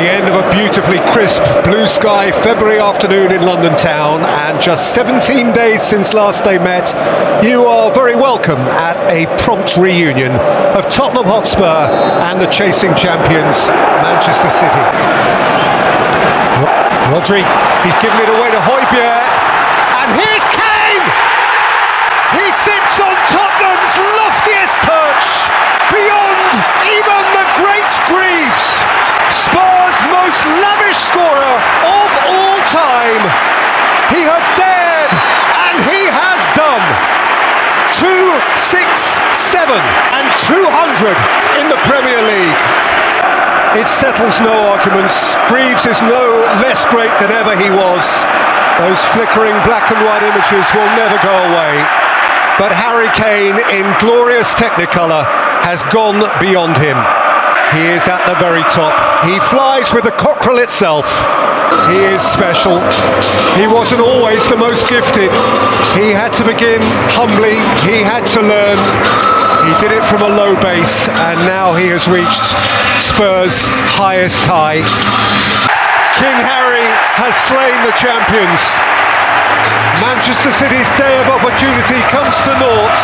The end of a beautifully crisp blue sky February afternoon in London town, and just 17 days since last they met, you are very welcome at a prompt reunion of Tottenham Hotspur and the chasing champions Manchester City. Rodri, he's given it away to Højbjerg, and here's Kane! He sits on Tottenham's loftiest perch, beyond even the great Greaves. Spurs' most lavish scorer of all time. He has dared and he has done. 2, 6, 7 and 200 in the Premier League. It settles no arguments. Greaves is no less great than ever he was. Those flickering black and white images will never go away. But Harry Kane, in glorious technicolor, has gone beyond him. He is at the very top. He flies with the cockerel itself. He is special. He wasn't always the most gifted. He had to begin humbly. He had to learn. He did it from a low base, and now he has reached Spurs' highest high. King Harry has slain the champions. Manchester City's day of opportunity comes to naught,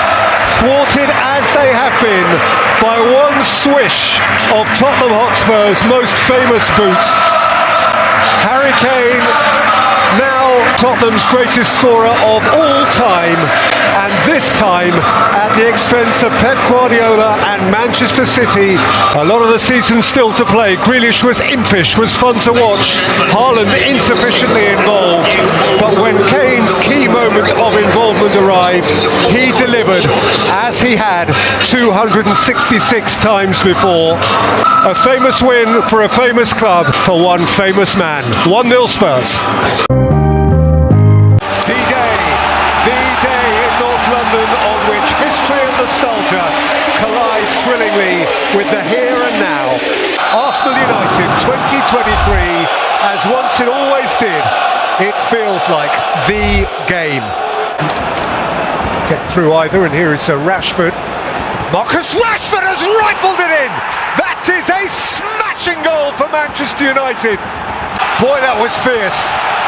thwarted as they have been by one swish of Tottenham Hotspur's most famous boot. Harry Kane, now Tottenham's greatest scorer of all time, and this time at the expense of Pep Guardiola and Manchester City. A lot of the season still to play. Grealish was impish, was fun to watch. Haaland insufficiently involved. But when Kane's key moment of involvement arrived, he delivered, as he had 266 times before. A famous win for a famous club, for one famous man. 1-0 Spurs. London, on which history and nostalgia collide thrillingly with the here and now. Arsenal United 2023, as once it always did, it feels like the game. Get through either, and here is Rashford. Marcus Rashford has rifled it in! That is a smashing goal for Manchester United. Boy, that was fierce.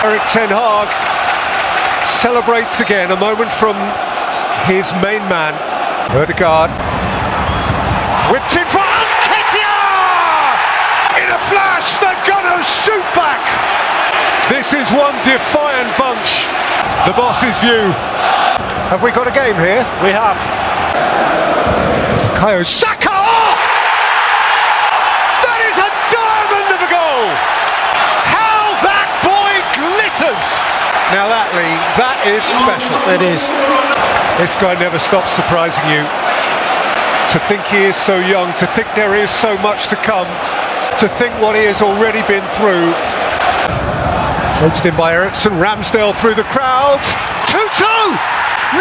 Erik ten Hag celebrates again, a moment from his main man, Ødegaard, whipped in for Nketiah! In a flash, the Gunners shoot back! This is one defiant bunch. The boss's view. Have we got a game here? We have. Bukayo Saka! Oh! That is a diamond of a goal! How that boy glitters! Now that, Lee, that is special. It is. This guy never stops surprising you. To think he is so young, to think there is so much to come, to think what he has already been through. Floated in by Ericsson, Ramsdale through the crowd. 2-2!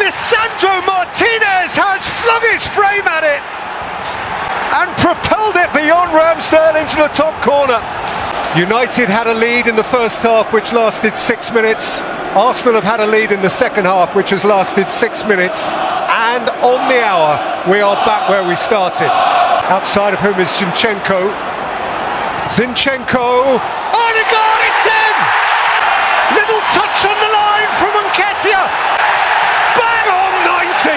Lisandro Martinez has flung his frame at it and propelled it beyond Ramsdale into the top corner. United had a lead in the first half, which lasted 6 minutes. Arsenal have had a lead in the second half, which has lasted 6 minutes. And on the hour, we are back where we started. Outside of whom is Zinchenko. Ødegaard, it's in! Little touch on the line from Nketiah. Bang on 90!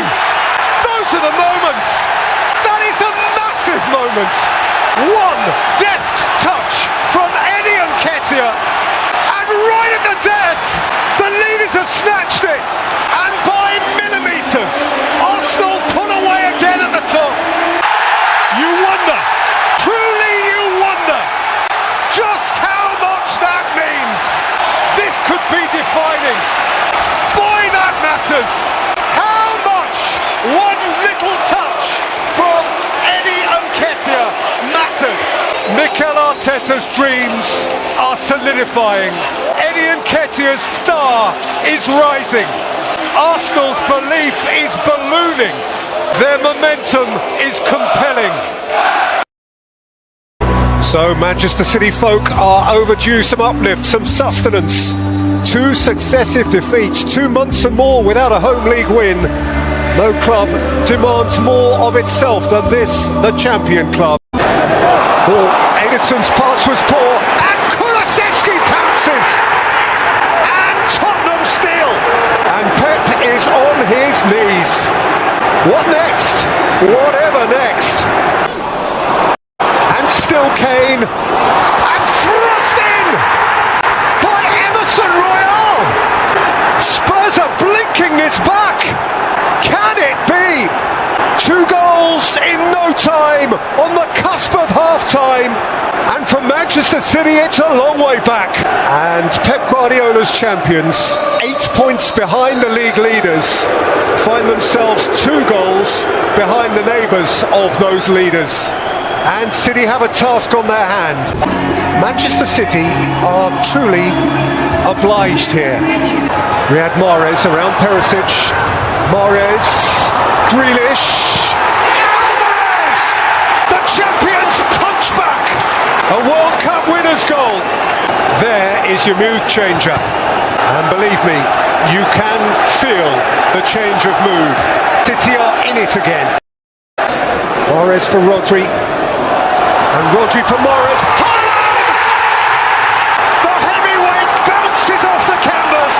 Those are the moments. That is a massive moment. One deft touch from Eddie Nketiah, and right at the death, the leaders have snatched it, and by millimetres, Arsenal pull away again at the top. You wonder, truly you wonder, just how much that means. This could be defining. Boy, that matters. How much one little touch from Eddie Nketiah mattered. Mikel Arteta's dreams are solidifying. Eddie Nketiah's star is rising. Arsenal's belief is ballooning. Their momentum is compelling. So Manchester City folk are overdue some uplift, some sustenance. 2 successive defeats, 2 months and more without a home league win. No club demands more of itself than this, the champion club. Ball Edison's pass was poor, and Kulusevski pounces, and Tottenham still, and Pep is on his knees. What next? Whatever next. And still Kane, and thrust in by Emerson Royal. Spurs are blinking this back. Can it be? 2 goals in no time, on the cusp of half-time, and for Manchester City it's a long way back. And Pep Guardiola's champions, 8 points behind the league leaders, find themselves 2 goals behind the neighbours of those leaders. And City have a task on their hand. Manchester City are truly obliged here. Riyad Mahrez around Perisic. Mahrez, Grealish. Alvarez! The champions punch back! A World Cup winner's goal. There is your mood changer. And believe me, you can feel the change of mood. City are in it again. Mahrez for Rodri. And Rodri for Mahrez. Haaland! The heavyweight bounces off the canvas.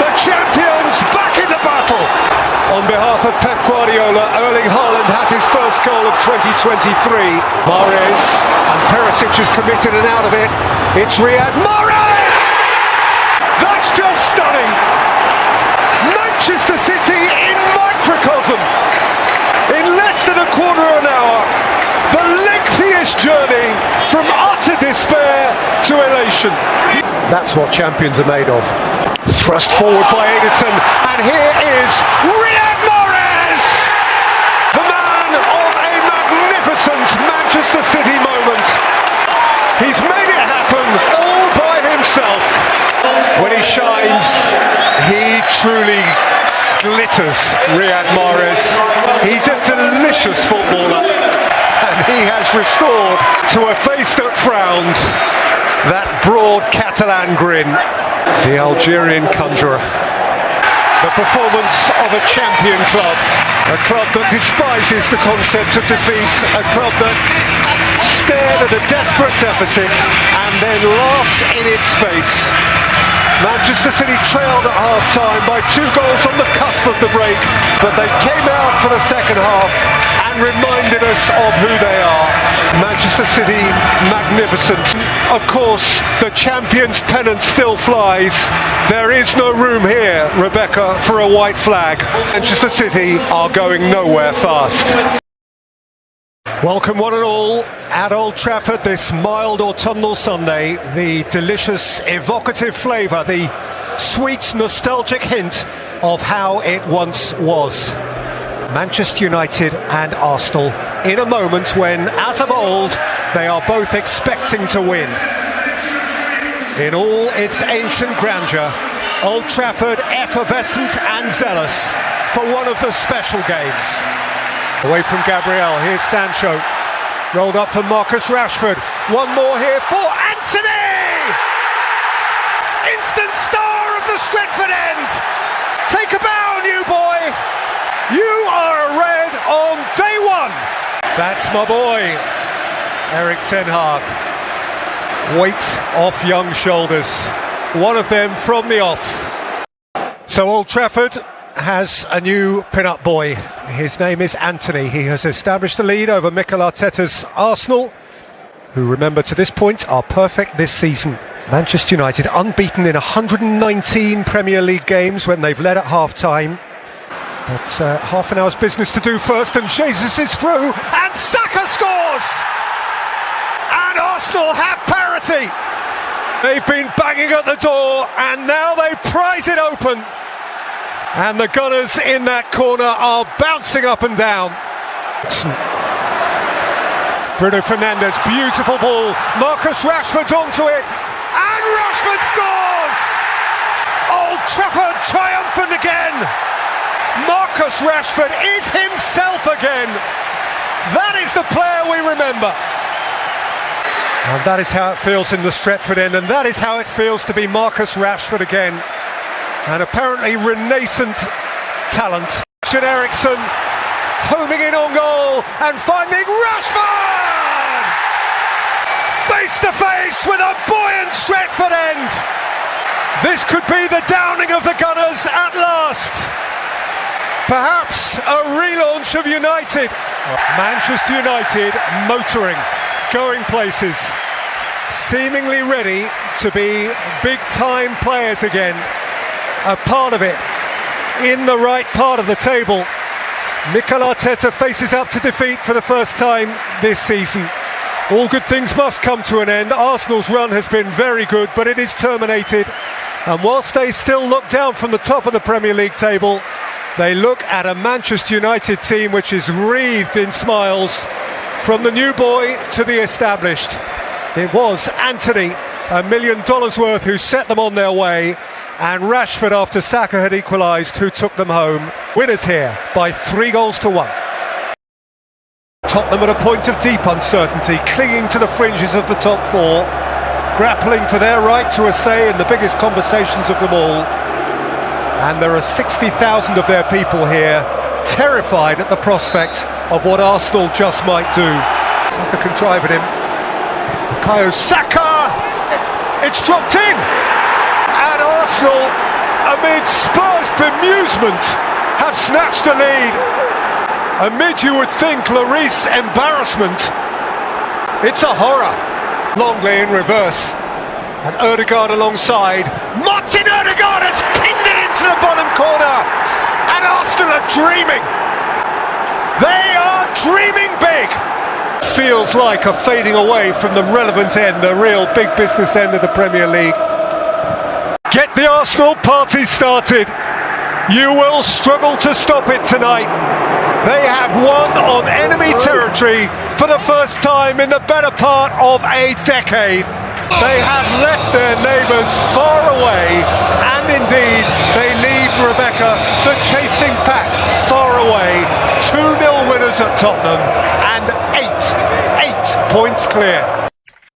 The champions back in the battle. On behalf of Pep Guardiola, Erling Haaland has his first goal of 2023. Mahrez, and Perisic is committed and out of it. It's Riyad Mahrez! That's just stunning. Manchester City in microcosm. In less than a quarter of an hour. The lengthiest journey from utter despair to elation. That's what champions are made of. Thrust forward by Edison, and here is Riyad Mahrez! The man of a magnificent Manchester City moment. He's made it happen all by himself. When he shines, he truly glitters, Riyad Mahrez. He's a delicious footballer. And he has restored to a face that frowned that broad Catalan grin, the Algerian conjurer. The performance of a champion club, a club that despises the concept of defeat, a club that stared at a desperate deficit and then laughed in its face. Manchester City trailed at half-time by 2 goals on the cusp of the break, but they came out for the second half and reminded us of who they are. Manchester City, magnificent. Of course, the champions' pennant still flies. There is no room here, Rebecca, for a white flag. Manchester City are going nowhere fast. Welcome one and all at Old Trafford this mild autumnal Sunday. The delicious, evocative flavour, the sweet, nostalgic hint of how it once was. Manchester United and Arsenal in a moment when, as of old, they are both expecting to win. In all its ancient grandeur, Old Trafford effervescent and zealous for one of the special games. Away from Gabriel, here's Sancho. Rolled up for Marcus Rashford. One more here for Antony! Instant star of the Stretford end! Take a bow, new boy! You are a red on day one! That's my boy, Erik ten Hag. Weight off young shoulders. One of them from the off. So Old Trafford has a new pin-up boy. His name is Antony. He has established a lead over Mikel Arteta's Arsenal, who, remember, to this point are perfect this season. Manchester United unbeaten in 119 Premier League games when they've led at half-time. But half an hour's business to do first, and Jesus is through, and Saka scores! And Arsenal have parity! They've been banging at the door, and now they prise it open. And the Gunners in that corner are bouncing up and down. Bruno Fernandes, beautiful ball. Marcus Rashford's onto it. And Rashford scores! Old Trafford triumphant again. Marcus Rashford is himself again. That is the player we remember. And that is how it feels in the Stretford end. And that is how it feels to be Marcus Rashford again. And apparently renascent talent. Christian Eriksen homing in on goal and finding Rashford! face to face with a buoyant Stretford end. This could be the downing of the Gunners at last. Perhaps a relaunch of United. Manchester United motoring, going places, seemingly ready to be big-time players again. A part of it, in the right part of the table. Mikel Arteta faces up to defeat for the first time this season. All good things must come to an end. Arsenal's run has been very good, but it is terminated. And whilst they still look down from the top of the Premier League table, they look at a Manchester United team which is wreathed in smiles, from the new boy to the established. It was Anthony, $1 million worth, who set them on their way, and Rashford, after Saka had equalised, who took them home. Winners here by 3-1. Tottenham at a point of deep uncertainty, clinging to the fringes of the top four, grappling for their right to a say in the biggest conversations of them all. And there are 60,000 of their people here, terrified at the prospect of what Arsenal just might do. Saka can drive at him. Bukayo Saka! It's dropped in! And Arsenal, amid Spurs' bemusement, have snatched a lead. Amid, you would think, Lloris embarrassment. It's a horror. Longley in reverse. And Ødegaard alongside. Martin Ødegaard has pinned it into the bottom corner. And Arsenal are dreaming. They are dreaming big. Feels like a fading away from the relevant end, the real big business end of the Premier League. Get the Arsenal party started. You will struggle to stop it tonight. They have won on enemy territory for the first time in the better part of a decade. They have left their neighbours far away, and indeed they leave Rebecca, the chasing pack, far away. 2-0 winners at Tottenham, and 8 points clear.